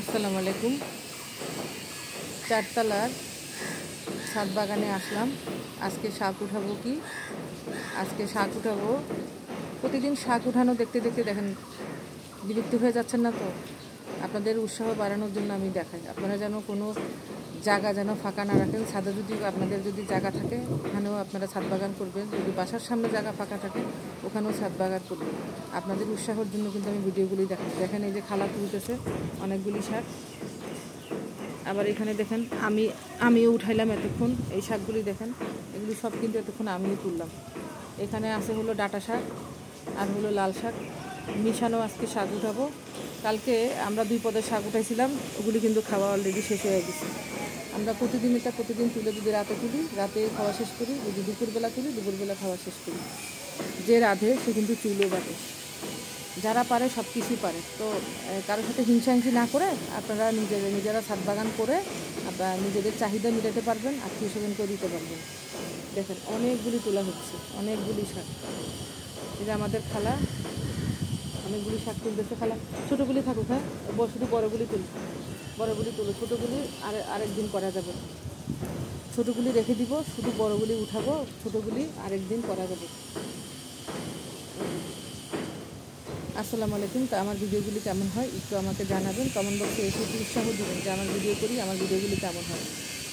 আসসালামু আলাইকুম। চারতলার ছাদ বাগানে আসলাম। আজকে শাক উঠাবো আজকে শাক উঠাবো। প্রতিদিন শাক উঠানো দেখতে দেখতে দেখেন বিরক্তি হয়ে যাচ্ছেন না তো? আপনাদের উৎসাহ বাড়ানোর জন্য আমি দেখাই, আপনারা যেন কোনো জায়গা যেন ফাঁকা না রাখেন। ছাদে যদি আপনাদের যদি জায়গা থাকে ওখানেও আপনারা ছাদ বাগান করবেন। যদি বাসার সামনে জায়গা ফাঁকা থাকে ওখানেও ছাদ বাগান করবেন। আপনাদের উৎসাহের জন্য কিন্তু আমি ভিডিওগুলি দেখাই। দেখেন এই যে খালা তুলতেছে অনেকগুলি শাক। আবার এখানে দেখেন আমিও উঠাইলাম এতক্ষণ। এই শাকগুলি দেখেন, এগুলি সব কিন্তু এতক্ষণ আমিও তুললাম। এখানে আছে হলো ডাঁটা শাক আর হলো লাল শাক মিশানো আজকে শাক উঠাবো। কালকে আমরা 2 পদের শাক উঠাইছিলাম, ওগুলি কিন্তু খাওয়া অলরেডি শেষ হয়ে গেছে। আমরা প্রতিদিন তুলে যদি রাতে তুলি, রাতে খাওয়া শেষ করি, যদি দুপুরবেলা তুলি দুপুরবেলা খাওয়া শেষ করি। যে রাধে সে কিন্তু চুলো বাটে। যারা পারে সব কিছুই পারে। তো কারোর সাথে হিংসাহিংসি না করে আপনারা নিজেরা ছাদ বাগান করে আপনারা নিজেদের চাহিদা মেটাতে পারবেন, আত্মীয় স্বজনকেও দিতে পারবেন। দেখেন অনেকগুলি তোলা হচ্ছে, অনেকগুলি শাক। এই যে আমাদের খালা অনেকগুলি শাক তুলতেছে। খালা ছোটোগুলি থাকুক, হ্যাঁ, শুধু বড়গুলি তুলো। ছোটোগুলি আরেকদিন করা যাবে, ছোটোগুলি রেখে দিব, শুধু বড়গুলি উঠাবো, ছোটোগুলি আরেকদিন করা যাবে। আসসালামু আলাইকুম। তো আমার ভিডিওগুলি কেমন হয় একটু আমাকে জানাবেন, কমেন্ট বক্সে এসে একটু উৎসাহ দেবেন যে আমার ভিডিও করি, আমার ভিডিওগুলি কেমন হয়।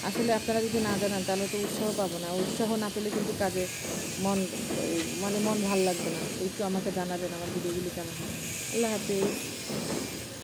আসলে আপনারা যদি না জানান তাহলে তো উৎসাহ পাবো না। উৎসাহ না পেলে কিন্তু কাজে মন ভালো লাগবে না। একটু আমাকে জানাবেন আমার ভিডিওগুলি কেমন হয়। আল্লাহ হাফেজ।